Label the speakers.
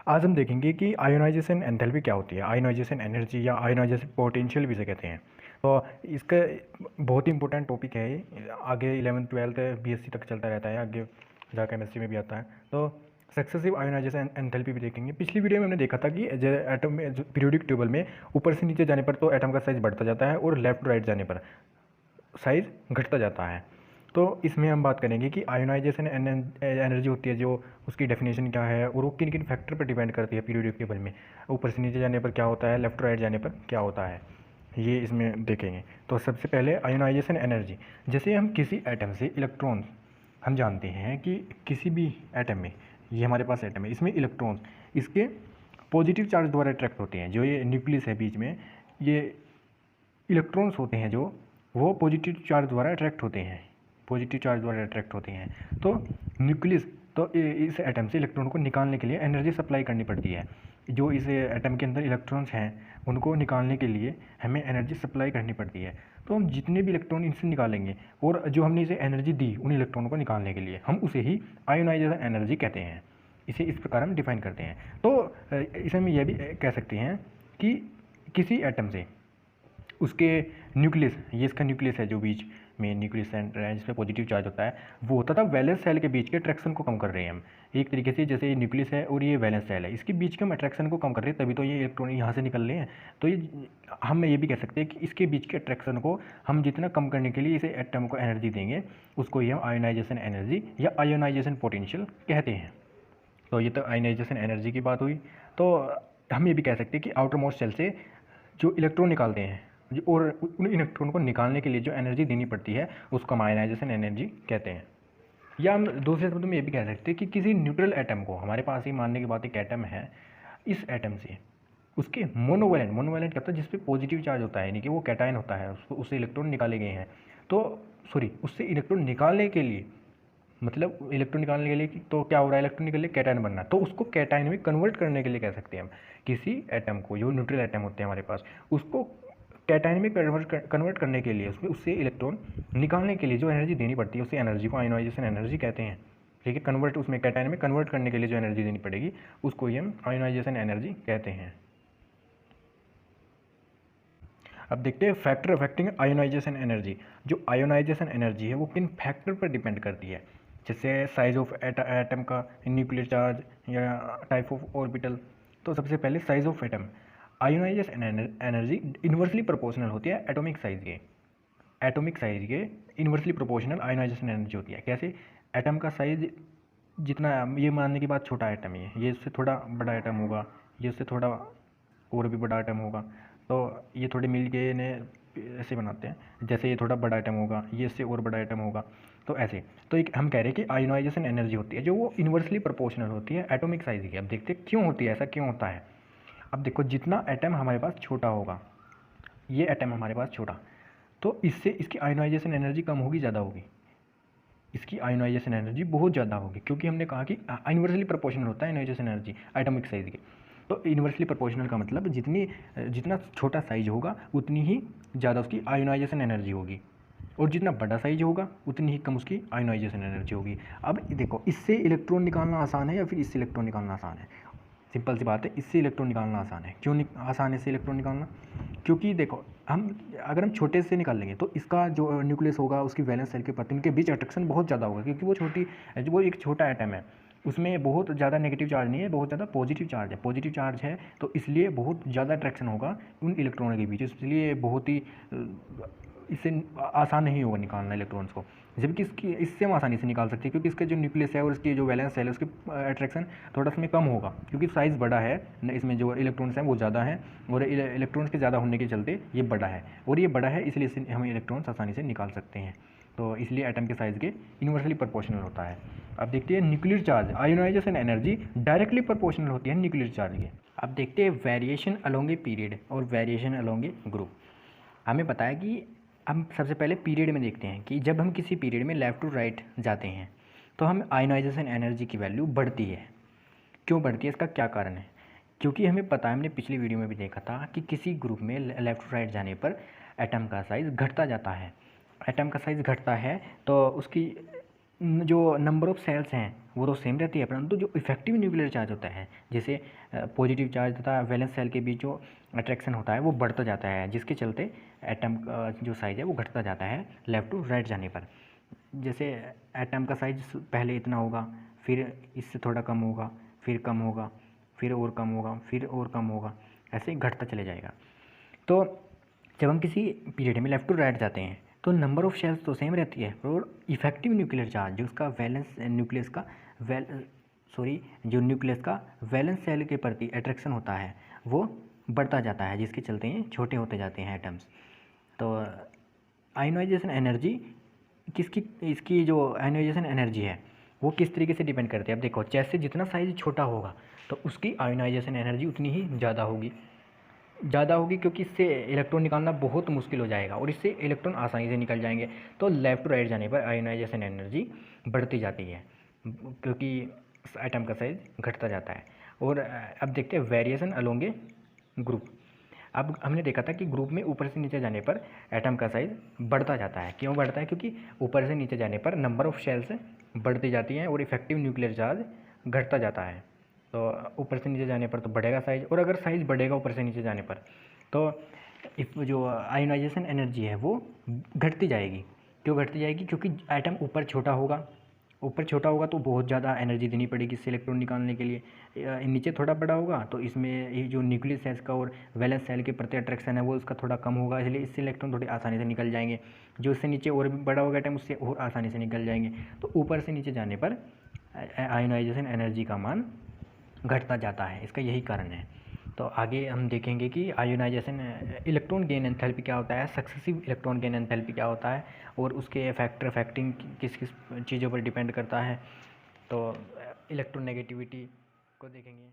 Speaker 1: आज हम देखेंगे कि आयोनाइजेशन एंथैल्पी क्या होती है, आयोनाइजेशन एनर्जी या आयोनाइजेशन पोटेंशियल भी इसे कहते हैं। तो इसका बहुत ही इंपॉर्टेंट टॉपिक है ये, आगे 11th 12th बीएससी तक चलता रहता है, आगे जा केमिस्ट्री में भी आता है। तो सक्सेसिव आयोनाइजेशन एंथैल्पी भी देखेंगे। पिछली वीडियो में हमने देखा था कि एटम में पीरियोडिक टेबल में ऊपर से नीचे जाने पर तो एटम का साइज बढ़ता जाता है और लेफ्ट टू राइट जाने पर साइज घटता जाता है। तो इसमें हम बात करेंगे कि आयोनाइजेशन एनर्जी होती है, जो उसकी डेफिनेशन क्या है और वो किन किन फैक्टर पर डिपेंड करती है पीरियोडिक टेबल में। ऊपर से नीचे जाने पर क्या होता है, लेफ्ट टू राइट जाने पर क्या होता है, ये इसमें देखेंगे। तो सबसे पहले आयोनाइजेशन एनर्जी, जैसे हम किसी एटम से इलेक्ट्रॉन्स, हम जानते हैं कि किसी भी एटम में, ये हमारे पास एटम है, इसमें इलेक्ट्रॉन्स इसके पॉजिटिव चार्ज द्वारा अट्रैक्ट होते हैं। जो ये न्यूक्लियस है बीच में, ये इलेक्ट्रॉन्स होते हैं जो वो पॉजिटिव चार्ज द्वारा अट्रैक्ट होते हैं, पॉजिटिव चार्ज द्वारा अट्रैक्ट होते हैं। तो न्यूक्लियस, तो इस एटम से इलेक्ट्रॉन को निकालने के लिए एनर्जी सप्लाई करनी पड़ती है। जो इस एटम के अंदर इलेक्ट्रॉन्स हैं उनको निकालने के लिए हमें एनर्जी सप्लाई करनी पड़ती है। तो हम जितने भी इलेक्ट्रॉन इनसे निकालेंगे और जो हमने इसे एनर्जी दी उन इलेक्ट्रॉनों को निकालने के लिए, हम उसे ही आयोनाइजेशन एनर्जी कहते हैं। इसे इस प्रकार हम डिफाइन करते हैं। तो इसे हम यह भी कह सकते हैं कि किसी एटम से उसके न्यूक्लियस, ये इसका न्यूक्लियस है जो बीच में न्यूक्लियस सेंटर है जिसमें पॉजिटिव चार्ज होता है, वो होता था वैलेंस सेल के बीच के अट्रैक्शन को कम कर रहे हैं हम। एक तरीके से जैसे ये न्यूक्लियस है और ये वैलेंस सेल है, इसके बीच के हम अट्रैक्शन को कम कर रहे हैं, तभी तो ये इलेक्ट्रॉन यहाँ से निकल रहे हैं। तो ये हम ये भी कह सकते हैं कि इसके बीच के अट्रैक्शन को हम जितना कम करने के लिए इसे एटम को एनर्जी देंगे, उसको ही हम आयोनाइजेशन एनर्जी या आयोनाइजेशन पोटेंशियल कहते हैं। तो ये तो आयोनाइजेशन एनर्जी की बात हुई। तो हम ये भी कह सकते हैं कि आउटर मोस्ट सेल से जो इलेक्ट्रॉन निकालते हैं और उन इलेक्ट्रॉन को निकालने के लिए जो एनर्जी देनी पड़ती है उसको हम आयोनाइजेशन एनर्जी कहते हैं। या हम दूसरे शब्दों में ये भी कह सकते हैं कि किसी न्यूट्रल एटम को, हमारे पास ही मानने की बात एक एटम है, इस एटम से उसके मोनोवैलेंट, मोनोवैलेंट क्या होता है, जिसपे पॉजिटिव चार्ज होता है, यानी कि वो कैटायन होता है, उससे इलेक्ट्रॉन निकाले गए हैं। तो सॉरी, उससे इलेक्ट्रॉन निकालने के लिए, मतलब इलेक्ट्रॉन निकालने के लिए तो क्या हो रहा है, इलेक्ट्रॉन निकल के कैटायन बनना, तो उसको कैटायन में कन्वर्ट करने के लिए कह सकते हैं हम। किसी एटम को, जो न्यूट्रल एटम होते हैं हमारे पास, उसको कैटायन में कन्वर्ट करने के लिए, उससे इलेक्ट्रॉन निकालने के लिए जो एनर्जी देनी पड़ती है, उसे एनर्जी को आयोनाइजेशन एनर्जी कहते हैं। ठीक है, कन्वर्ट, उसमें कैटायन में कन्वर्ट करने के लिए जो एनर्जी देनी पड़ेगी उसको ही हम आयोनाइजेशन एनर्जी कहते हैं। अब देखते हैं फैक्टर अफेक्टिंग आयोनाइजेशन एनर्जी। जो आयोनाइजेशन एनर्जी है वो किन फैक्टर पर डिपेंड करती है, जैसे साइज ऑफ एटम का, न्यूक्लियर चार्ज या टाइप ऑफ ऑर्बिटल। तो सबसे पहले size of atom, ionization energy inversely proportional होती है एटॉमिक साइज के, एटॉमिक साइज के इन्वर्सली प्रोपोर्शनल आयोनाइजेशन एनर्जी होती है। कैसे, एटम का साइज जितना, ये मानने की बात छोटा एटम है, ये उससे थोड़ा बड़ा एटम होगा, ये उससे थोड़ा और भी बड़ा एटम होगा, तो ये थोड़े मिल के इन्हें ऐसे बनाते हैं, जैसे ये थोड़ा बड़ा एटम होगा, ये इससे और बड़ा एटम होगा, तो ऐसे। तो एक हम कह रहे हैं कि आयोनाइजेशन एनर्जी होती है जो वो इन्वर्सली प्रोपोर्शनल होती है एटॉमिक साइज की। अब देखते हैं क्यों होती है, ऐसा क्यों होता है। अब देखो, जितना एटम हमारे पास छोटा होगा, ये एटम हमारे पास छोटा, तो इससे इसकी आयोनाइजेशन एनर्जी कम होगी, ज़्यादा होगी, इसकी आयोनाइजेशन एनर्जी बहुत ज़्यादा होगी, क्योंकि हमने कहा कि इन्वर्सली प्रोपोर्शनल होता है आयोनाइजेशन एनर्जी एटॉमिक साइज की। तो इन्वर्सली प्रोपोर्शनल का मतलब जितना छोटा साइज होगा उतनी ही ज़्यादा उसकी आयोनाइजेशन एनर्जी होगी, और जितना बड़ा साइज होगा उतनी ही कम उसकी आयोनाइजेशन एनर्जी होगी। अब देखो, इससे इलेक्ट्रॉन निकालना आसान है या फिर इससे इलेक्ट्रॉन निकालना आसान है? सिंपल सी बात है, इससे इलेक्ट्रॉन निकालना आसान है। क्यों आसान है इससे इलेक्ट्रॉन निकालना? क्योंकि देखो, अगर हम छोटे से निकालेंगे तो इसका जो न्यूक्लियस होगा, उसकी वैलेंस सेल के प्रति उनके बीच अट्रैक्शन बहुत ज़्यादा होगा, क्योंकि वो एक छोटा एटम है, उसमें बहुत ज़्यादा नेगेटिव चार्ज नहीं है, बहुत ज़्यादा पॉजिटिव चार्ज है, पॉजिटिव चार्ज है, तो इसलिए बहुत ज़्यादा अट्रैक्शन होगा उन इलेक्ट्रॉनों के बीच, इसलिए बहुत ही इससे आसान नहीं होगा निकालना इलेक्ट्रॉन्स को। जबकि इससे हम आसानी से निकाल सकते हैं, क्योंकि इसके जो न्यूक्लियस है और इसकी जो वैलेंस सेल है उसकी अट्रैक्शन थोड़ा इसमें कम होगा, क्योंकि साइज़ बड़ा है, इसमें जो इलेक्ट्रॉन्स हैं वो ज़्यादा हैं, और इलेक्ट्रॉन्स के ज़्यादा होने के चलते ये बड़ा है, और ये बड़ा है इसलिए इससे हम इलेक्ट्रॉन्स आसानी से निकाल सकते हैं। तो इसलिए एटम के साइज़ के इन्वर्सली प्रोपोर्शनल होता है। अब देखते हैं nuclear charge, ionization energy directly proportional होती है न्यूक्लियर चार्ज के। अब देखते हैं वेरिएशन अलोंग ए पीरियड और वेरिएशन अलोंग ए ग्रुप। हमें पता है कि हम सबसे पहले पीरियड में देखते हैं कि जब हम किसी पीरियड में लेफ़्ट टू राइट जाते हैं तो हम आयोनाइजेशन एनर्जी की वैल्यू बढ़ती है। क्यों बढ़ती है, इसका क्या कारण है? क्योंकि हमें पता है, हमने पिछली वीडियो में भी देखा था कि किसी ग्रुप में लेफ़्ट टू राइट जाने पर एटम का साइज़ घटता जाता है। एटम का साइज़ घटता है तो उसकी जो नंबर ऑफ़ सेल्स हैं
Speaker 2: वो तो सेम रहती है, परंतु जो इफेक्टिव न्यूक्लियर चार्ज होता है, जैसे पॉजिटिव चार्ज तथा वैलेंस सेल के बीच जो अट्रैक्शन होता है वो बढ़ता जाता है, जिसके चलते एटम का जो साइज़ है वो घटता जाता है लेफ़्ट टू राइट जाने पर। जैसे एटम का साइज पहले इतना होगा, फिर इससे थोड़ा कम होगा, फिर कम होगा, फिर और कम होगा, फिर और कम होगा, ऐसे घटता चले जाएगा। तो जब हम किसी पीरियड में लेफ़्ट टू राइट जाते हैं तो नंबर ऑफ़ शेल्स तो सेम रहती है, और इफेक्टिव न्यूक्लियर चार्ज जो उसका वैलेंस न्यूक्लियस का जो न्यूक्लियस का वैलेंस सेल के प्रति अट्रैक्शन होता है वो बढ़ता जाता है, जिसके चलते ये छोटे होते जाते हैं एटम्स। तो आयोनाइजेशन एनर्जी इसकी जो आयोनाइजेशन एनर्जी है वो किस तरीके से डिपेंड करती है। अब देखो, जैसे जितना साइज छोटा होगा तो उसकी आयोनाइजेशन एनर्जी उतनी ही ज़्यादा होगी क्योंकि इससे इलेक्ट्रॉन निकालना बहुत मुश्किल हो जाएगा और इससे इलेक्ट्रॉन आसानी से निकल जाएंगे। तो लेफ़्ट टू राइट जाने पर आयोनाइजेशन एनर्जी बढ़ती जाती है क्योंकि एटम का साइज घटता जाता है। और अब देखते हैं वेरिएशन अलोंग ए ग्रुप। अब हमने देखा था कि ग्रुप में ऊपर से नीचे जाने पर एटम का साइज बढ़ता जाता है। क्यों बढ़ता है? क्योंकि ऊपर से नीचे जाने पर नंबर ऑफ़ शेल्स बढ़ती जाती हैं और इफेक्टिव न्यूक्लियर चार्ज घटता जाता है। तो ऊपर से नीचे जाने पर तो बढ़ेगा साइज़, और अगर साइज़ बढ़ेगा ऊपर से नीचे जाने पर तो जो आयोनाइजेशन एनर्जी है वो घटती जाएगी। क्यों घटती जाएगी? क्योंकि एटम ऊपर छोटा होगा तो बहुत ज़्यादा एनर्जी देनी पड़ेगी इससे इलेक्ट्रॉन निकालने के लिए। नीचे थोड़ा बड़ा होगा तो इसमें ये जो न्यूक्लियस सेल्स का और वैलेंस सेल के प्रति अट्रैक्शन है वो उसका थोड़ा कम होगा, इसलिए इससे इलेक्ट्रॉन थोड़ी आसानी से निकल जाएंगे। जो इससे नीचे और भी बड़ा होगा एटम, उससे और आसानी से निकल जाएंगे। तो ऊपर से नीचे जाने पर आयोनाइजेशन एनर्जी का मान घटता जाता है, इसका यही कारण है। तो आगे हम देखेंगे कि आयोनाइजेशन इलेक्ट्रॉन गेन एंथैल्पी क्या होता है, सक्सेसिव इलेक्ट्रॉन गेन एंथैल्पी क्या होता है, और उसके फैक्टर फैक्टिंग किस किस चीज़ों पर डिपेंड करता है। तो इलेक्ट्रोनेगेटिविटी को देखेंगे।